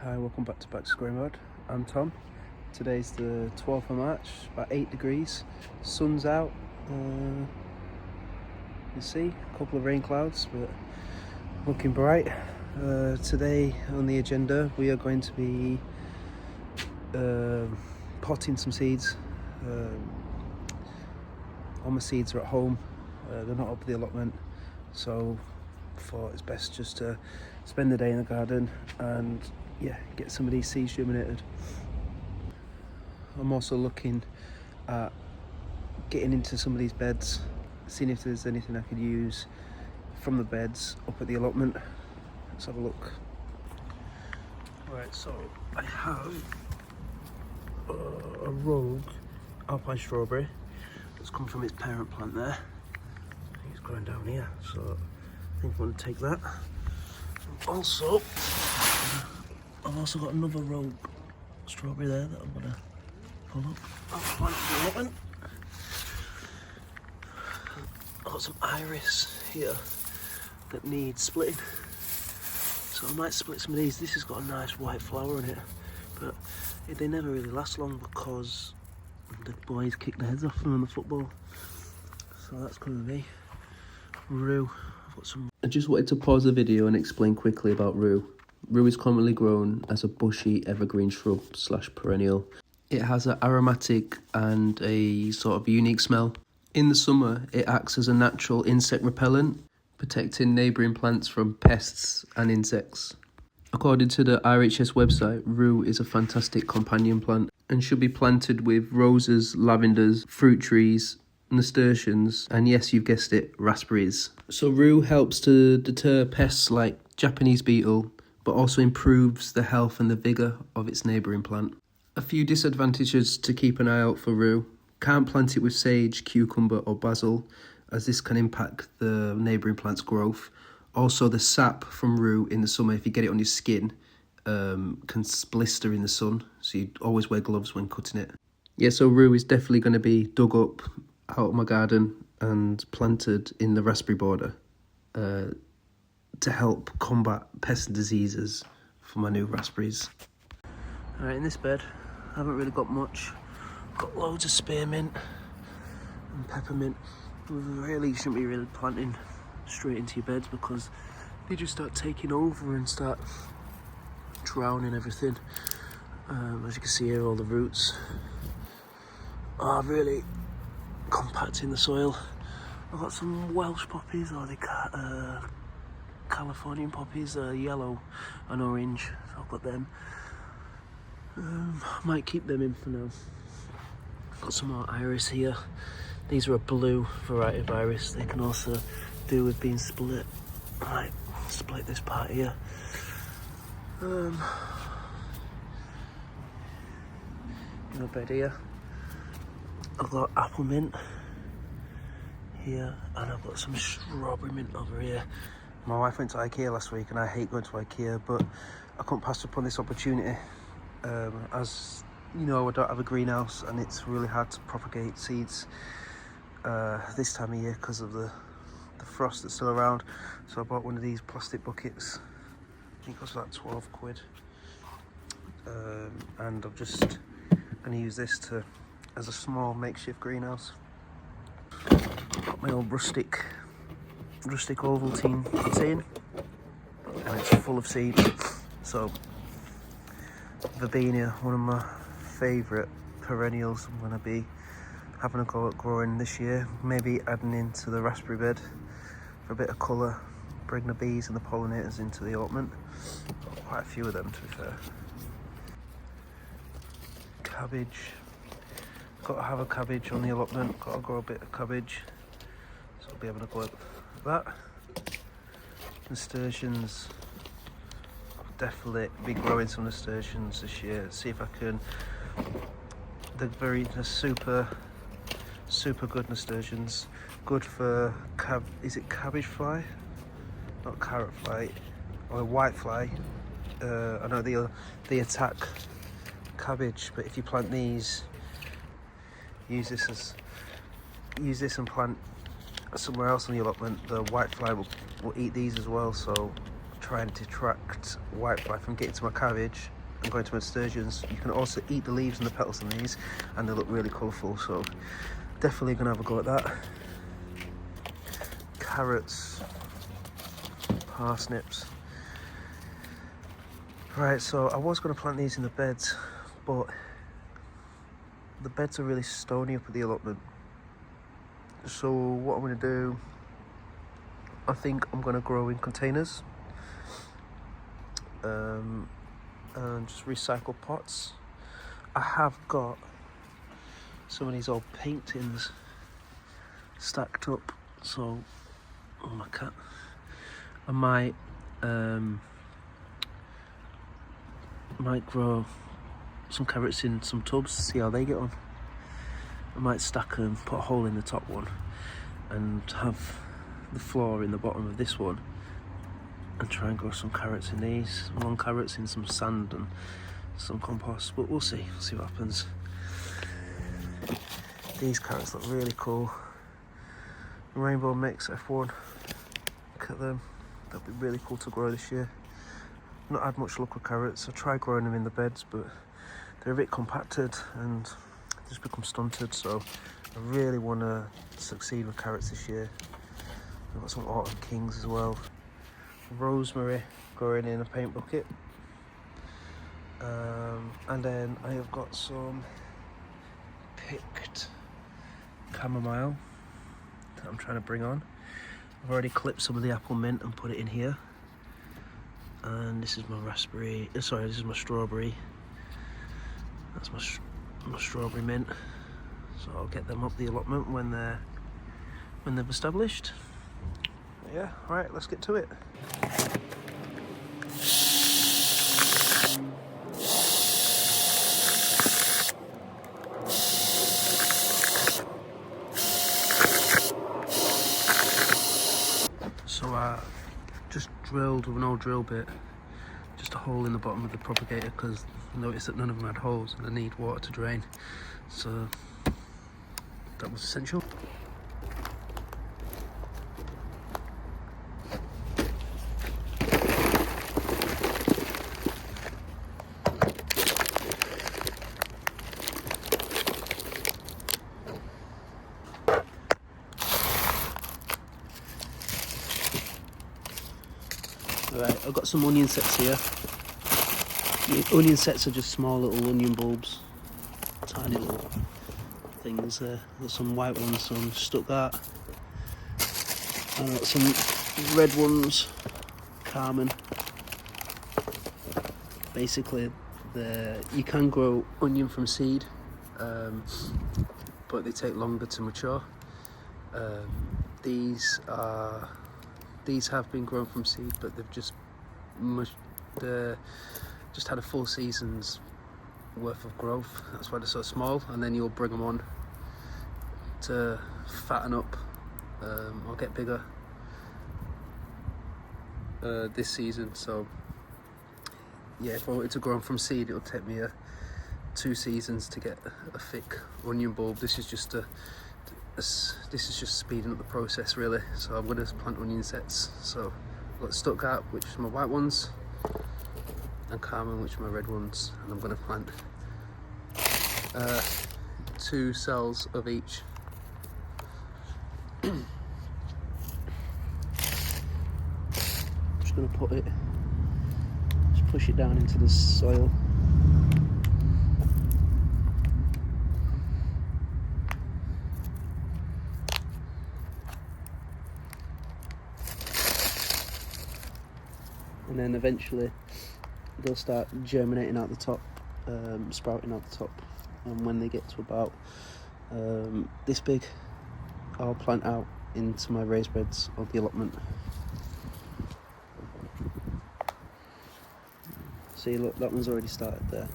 Hi, welcome back to Baxter. I'm Tom. Today's the 12th of March, about 8 degrees. Sun's out. You see a couple of rain clouds, but looking bright. Today on the agenda, we are going to be potting some seeds. All my seeds are at home. They're not up the allotment, so I thought it's best just to spend the day in the garden and get some of these seeds germinated. I'm also looking at getting into some of these beds, seeing if there's anything I could use from the beds up at the allotment. Let's have a look. Right, so I have a rogue alpine strawberry that's come from its parent plant there. It's growing down here, so I think I'm going to take that. I've also got another rogue strawberry there that I'm going to pull up. I'll plant the allotment. I've got some iris here that needs splitting, so I might split some of these. This has got a nice white flower in it, but they never really last long because the boys kick their heads off them in the football. So that's going to be rue. I've got some. I just wanted to pause the video and explain quickly about rue. Rue is commonly grown as a bushy evergreen shrub / perennial. It has an aromatic and a sort of unique smell. In the summer, it acts as a natural insect repellent, protecting neighbouring plants from pests and insects. According to the RHS website, rue is a fantastic companion plant and should be planted with roses, lavenders, fruit trees, nasturtiums, and yes, you've guessed it, raspberries. So rue helps to deter pests like Japanese beetle, but also improves the health and the vigour of its neighbouring plant. A few disadvantages to keep an eye out for rue. Can't plant it with sage, cucumber or basil, as this can impact the neighbouring plant's growth. Also, the sap from rue in the summer, if you get it on your skin, can blister in the sun, so you always wear gloves when cutting it. Yeah, so rue is definitely going to be dug up out of my garden and planted in the raspberry border to help combat pests and diseases for my new raspberries. Alright, in this bed, I haven't really got much. Got loads of spearmint and peppermint. You shouldn't be really planting straight into your beds because they just start taking over and start drowning everything. As you can see here, all the roots are really compacting the soil. I've got some Welsh poppies, or the Californian poppies, yellow and orange, so I've got them. Might keep them in for now. Got some more iris here. These are a blue variety of iris. They can also do with being split. I might split this part here. In the bed here, I've got apple mint here, and I've got some strawberry mint over here. My wife went to IKEA last week, and I hate going to IKEA, but I couldn't pass up on this opportunity. As you know, I don't have a greenhouse, and it's really hard to propagate seeds this time of year because of the frost that's still around. So I bought one of these plastic buckets. I think it cost like 12 quid. And I'm just going to use this as a small makeshift greenhouse. Got my old rustic Ovaltine tin, and it's full of seeds. So Verbena, one of my favourite perennials, I'm going to be having a go at growing this year. Maybe adding into the raspberry bed for a bit of colour, bring the bees and the pollinators into the allotment. Got quite a few of them, to be fair. Cabbage. Got to have a cabbage on the allotment. Got to grow a bit of cabbage, so I'll be able to go at that. Nasturtiums. I'll definitely be growing some nasturtiums this year. See if I can. They're super good nasturtiums. Good for is it cabbage fly? Not carrot fly, or white fly. I know they attack cabbage, but if you plant these, use this and plant somewhere else on the allotment, the white fly will eat these as well. So try and detract whitefly from getting to my cabbage and going to my nasturtiums. You can also eat the leaves and the petals on these, and they look really colourful, so definitely gonna have a go at that. Carrots, parsnips. Right, so I was going to plant these in the beds, but the beds are really stony up at the allotment. So what I'm going to do, I think I'm going to grow in containers and just recycle pots. I have got some of these old paint tins stacked up, so oh my cat, I might grow some carrots in some tubs, see how they get on. I might stack them, put a hole in the top one and have the floor in the bottom of this one, and try and grow some carrots in these, long carrots in some sand and some compost, but we'll see what happens. These carrots look really cool. Rainbow mix F1, look at them, that'd be really cool to grow this year. Not had much luck with carrots. I tried growing them in the beds, but they're a bit compacted and just become stunted, so I really want to succeed with carrots this year. I've got some autumn kings as well. Rosemary growing in a paint bucket, and then I have got some picked chamomile that I'm trying to bring on. I've already clipped some of the apple mint and put it in here, and this is my raspberry, sorry, this is my strawberry. That's my strawberry mint, so I'll get them up the allotment when they've established. Yeah, right, let's get to it. So I just drilled with an old drill bit just a hole in the bottom of the propagator, because I noticed that none of them had holes and I need water to drain, so that was essential. Right, I've got some onion sets here. The onion sets are just small little onion bulbs, tiny little things there. I've got some white ones, some Stuttgart, and I've got some red ones, Carmen. Basically, you can grow onion from seed, but they take longer to mature. These have been grown from seed, but they've just had a full season's worth of growth. That's why they're so small, and then you'll bring them on to fatten up or get bigger this season. So yeah, if I wanted to grow them from seed, it'll take me 2 seasons to get a thick onion bulb. This is just speeding up the process, really. So I'm going to plant onion sets. So I've got Stuttgart, which is my white ones, and Carmen, which are my red ones, and I'm going to plant 2 cells of each. I'm just going to push it down into the soil. And then eventually they'll start germinating out the top, sprouting out the top, and when they get to about this big, I'll plant out into my raised beds of the allotment. See, look, that one's already started there.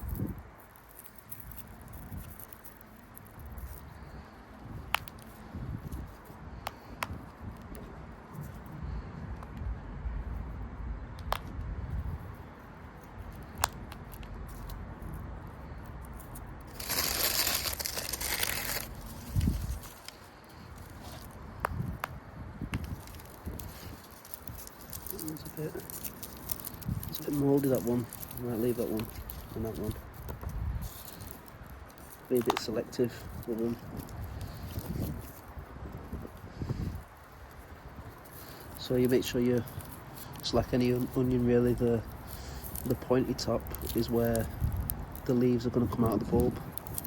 A bit. mouldy, that one. I might leave that one and that one. Be a bit selective with them. So you make sure you, it's like any onion really, the pointy top is where the leaves are going to come out of the bulb,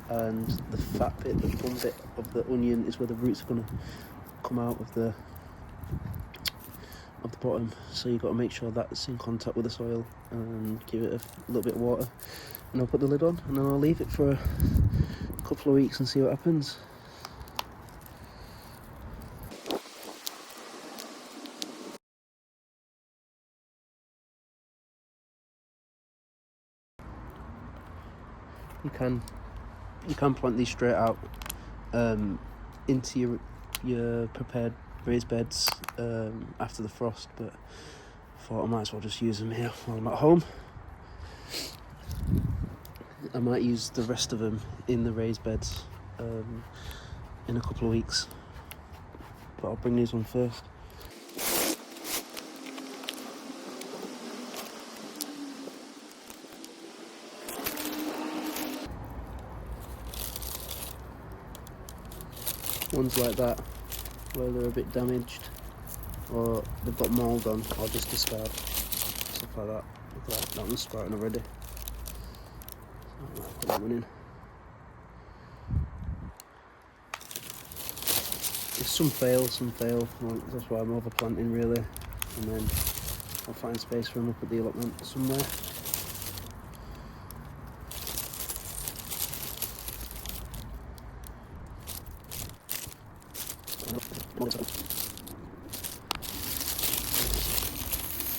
and the fat bit, the bun bit of the onion is where the roots are going to come out of the bottom. So you've got to make sure that's in contact with the soil and give it a little bit of water, and I'll put the lid on and then I'll leave it for a couple of weeks and see what happens. You can plant these straight out into your prepared raised beds after the frost, but I thought I might as well just use them here while I'm at home. I might use the rest of them in the raised beds in a couple of weeks, but I'll bring these on first. Ones like that, where they're a bit damaged or they've got mould on, I'll just discard. Stuff like that. Look at that one's sprouting already. So I'll put that one in. If some fail, well, that's why I'm overplanting really, and then I'll find space for them up at the allotment somewhere.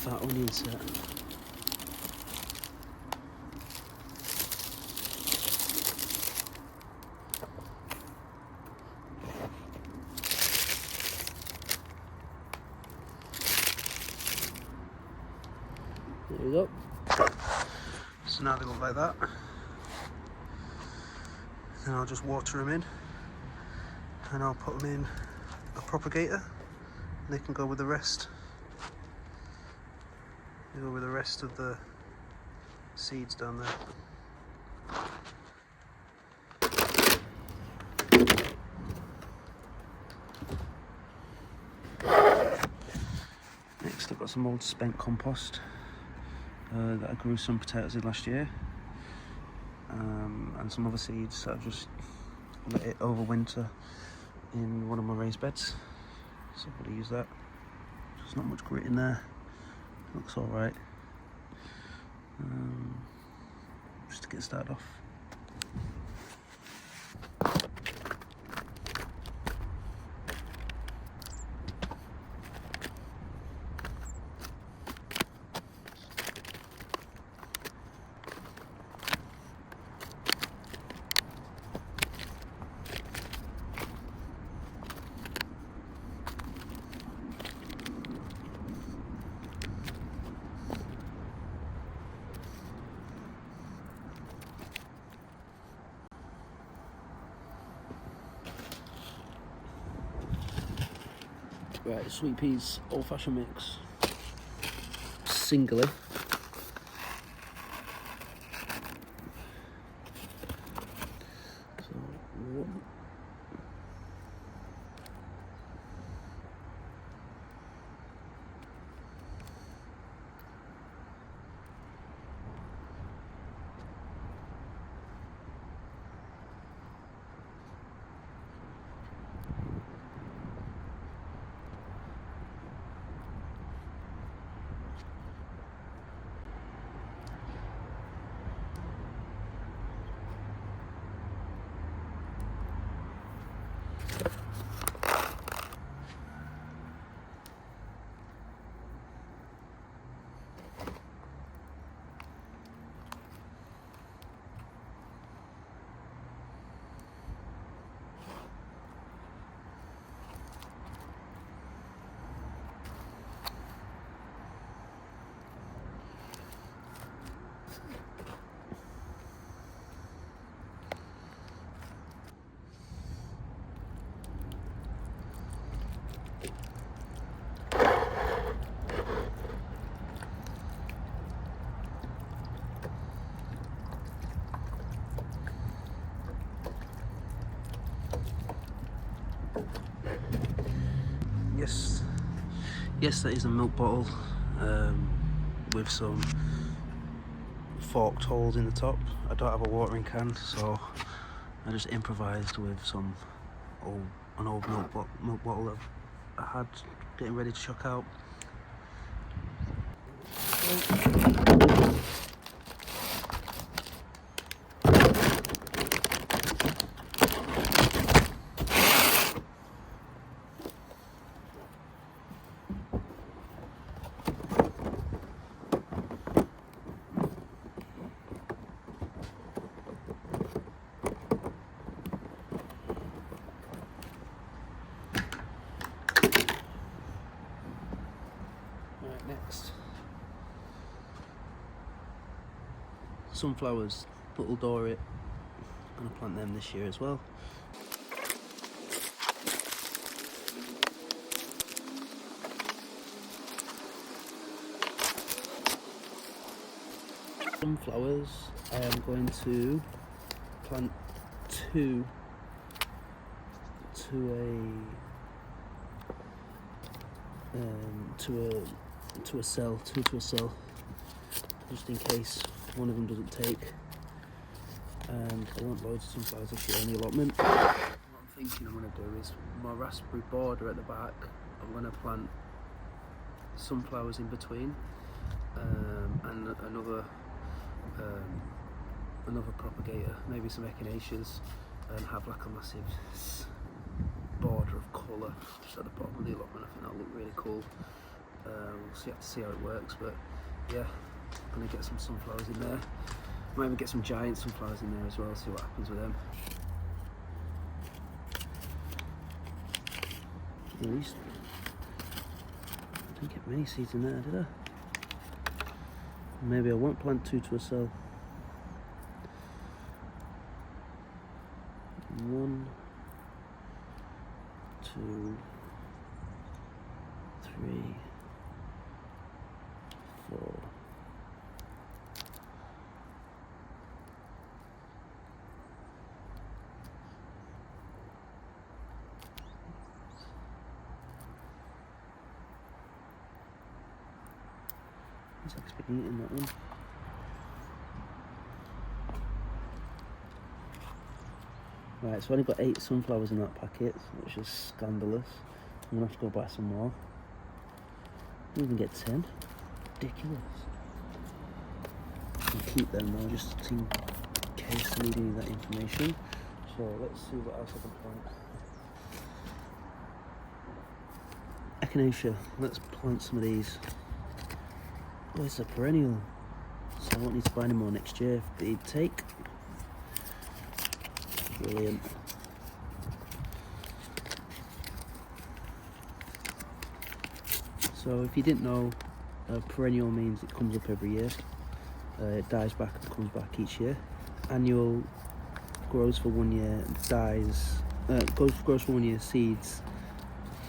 That onion set. There we go. So now they look like that. Then I'll just water them in, and I'll put them in a propagator. They can go with the rest. They go with the rest of the seeds down there. Next, I've got some old spent compost that I grew some potatoes in last year, and some other seeds that I've just let it overwinter in one of my raised beds. So I'm going to use that. There's not much grit in there. Looks alright. Just to get started off. Right, sweet peas old-fashioned mix. Singly. So, one. Yes, that is a milk bottle with some forked holes in the top. I don't have a watering can, so I just improvised with an old milk bottle that I had getting ready to chuck out. Right, next. Sunflowers, little Dorit. I'm going to plant them this year as well. Sunflowers, I am going to plant two to a cell, just in case one of them doesn't take. And I want loads of sunflowers this year in the allotment. What I'm thinking I'm going to do is my raspberry border at the back, I'm going to plant sunflowers in between, and another propagator, maybe some echinaceas, and have like a massive border of colour just at the bottom of the allotment. I think that'll look really cool. We'll have to see how it works, but yeah, I'm going to get some sunflowers in there. Might even get some giant sunflowers in there as well, see what happens with them. At least I didn't get many seeds in there, did I? Maybe I won't plant two to a cell. 1, 2, 3, 4. Looks like it's been eating that one. Right, so I've only got 8 sunflowers in that packet, which is scandalous. I'm gonna have to go buy some more. Didn't even get 10. Ridiculous. I'll keep them though, just in case I need any of that information. So let's see what else I can plant. Echinacea, let's plant some of these. Oh, it's a perennial, so I won't need to buy any more next year if they take. Brilliant. So if you didn't know, perennial means it comes up every year. It dies back and comes back each year. Annual grows for 1 year, dies, grows for 1 year, seeds,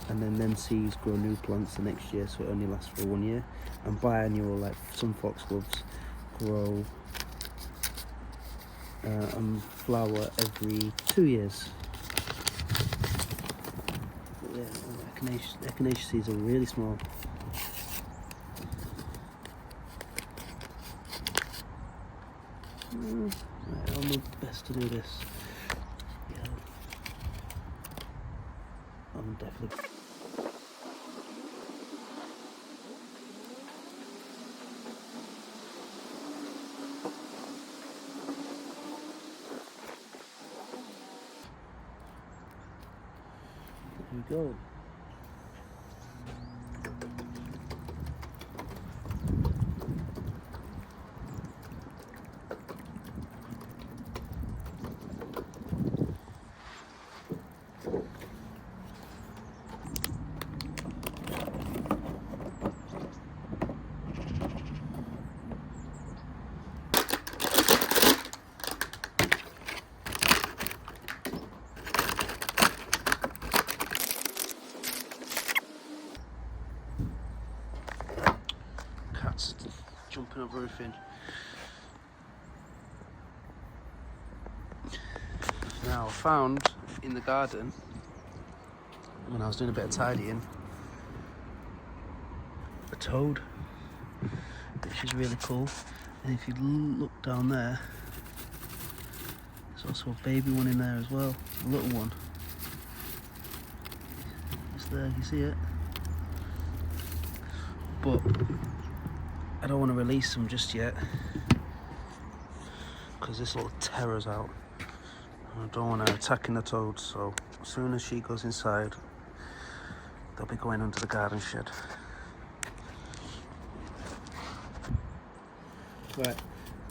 and then them seeds grow new plants the next year, so it only lasts for 1 year. And biannual, like some foxgloves, grow and flower every 2 years. But yeah, echinacea seeds are really small. Right, I'll do my best to do this. Yeah, I'm definitely. There we go. Cats jumping over everything. Now, I found in the garden, when I was doing a bit of tidying, a toad, which is really cool. And if you look down there, there's also a baby one in there as well, a little one. It's there, you see it? But I don't want to release them just yet because this little terror's out. I don't want her attacking the toads, so as soon as she goes inside, they'll be going under the garden shed. Right,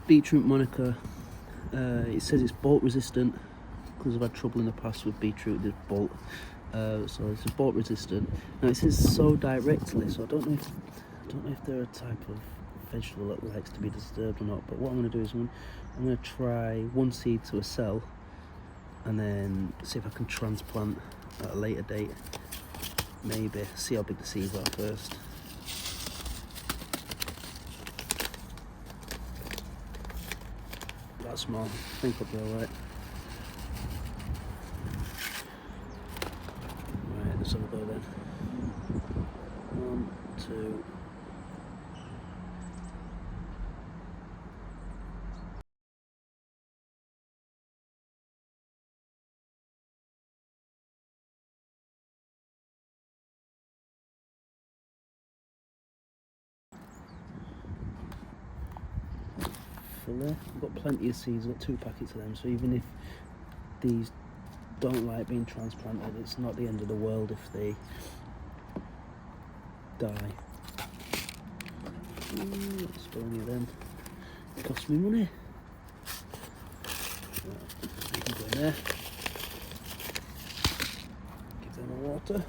beetroot Monica. It says it's bolt resistant because I've had trouble in the past with beetroot. There's bolt, so it's bolt resistant. Now it says sow directly, so I don't know if they're a type of vegetable that likes to be disturbed or not. But what I'm going to do is I'm going to try one seed to a cell, and then see if I can transplant at a later date. Maybe see how big the seeds are first. That's small. I think I'll be alright. Right, let's have a go then. 1, 2. There. I've got plenty of seeds, I've got 2 packets of them, so even if these don't like being transplanted, it's not the end of the world if they die. Let's go any of them. It costs me money. You can go in there. Give them a water.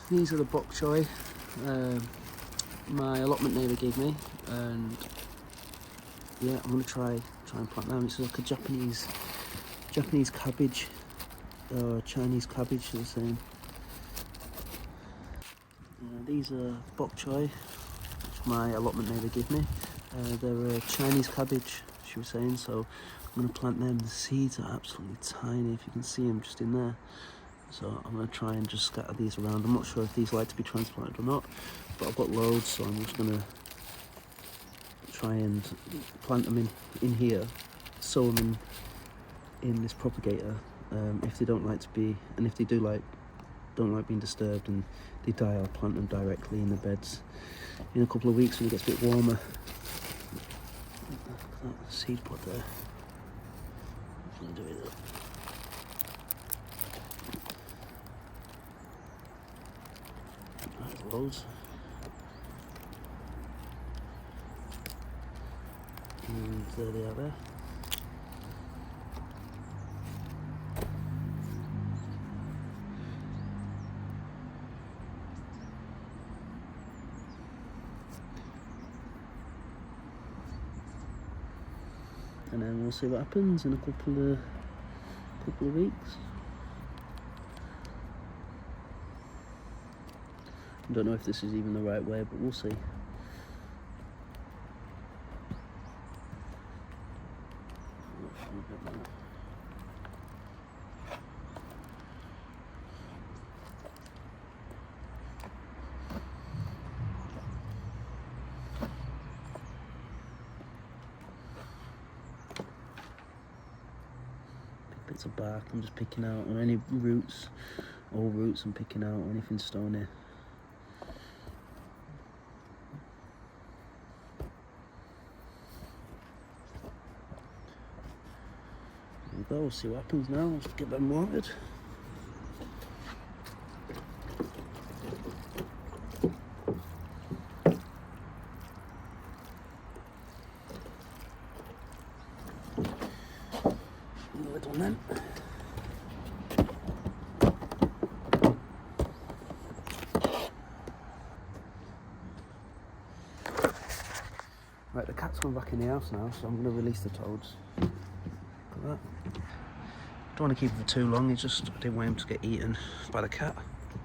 These are the bok choy my allotment neighbour gave me, and yeah, I'm gonna try and plant them. It's like a Japanese cabbage, or Chinese cabbage, they're saying. These are bok choy, which my allotment neighbour gave me. They're a Chinese cabbage, she was saying, so I'm gonna plant them. The seeds are absolutely tiny, if you can see them just in there. So I'm going to try and just scatter these around. I'm not sure if these like to be transplanted or not, but I've got loads, so I'm just going to try and plant them in here, sow them in this propagator. If they don't like to be, and if they don't like being disturbed and they die, I'll plant them directly in the beds in a couple of weeks when it gets a bit warmer. Look at that seed pod there. I'm going to do it. Loads. And there they are there. And then we'll see what happens in a couple of weeks. I don't know if this is even the right way, but we'll see. Bits of bark I'm just picking out, or any roots, old roots I'm picking out, or anything stony. though. We'll see what happens now. Let's get them watered. The lid on them. Right, the cat's gone back in the house now, so I'm going to release the toads. Look at that. Don't want to keep him for too long, I didn't want him to get eaten by the cat,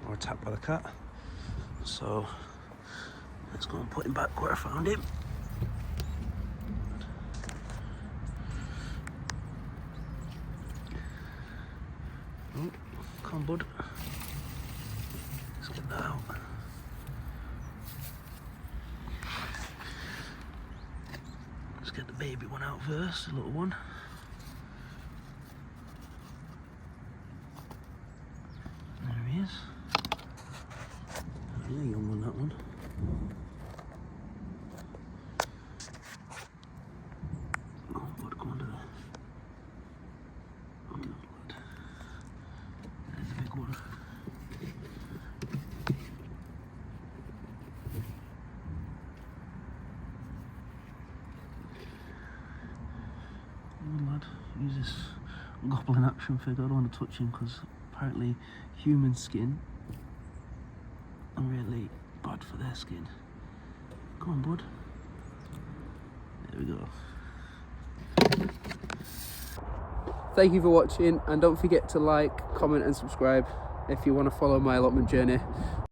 or attacked by the cat. So, let's go and put him back where I found him. Oh, come on, bud. Let's get that out. Let's get the baby one out first, the little one. There he is. A really young one, that one. Oh, bud, come on to there. Oh, good lad. There's the big one. Lad, use this goblin action figure. I don't want to touch him because apparently human skin are really bad for their skin. Come on, bud. There we go. Thank you for watching, and don't forget to like, comment and subscribe if you want to follow my allotment journey.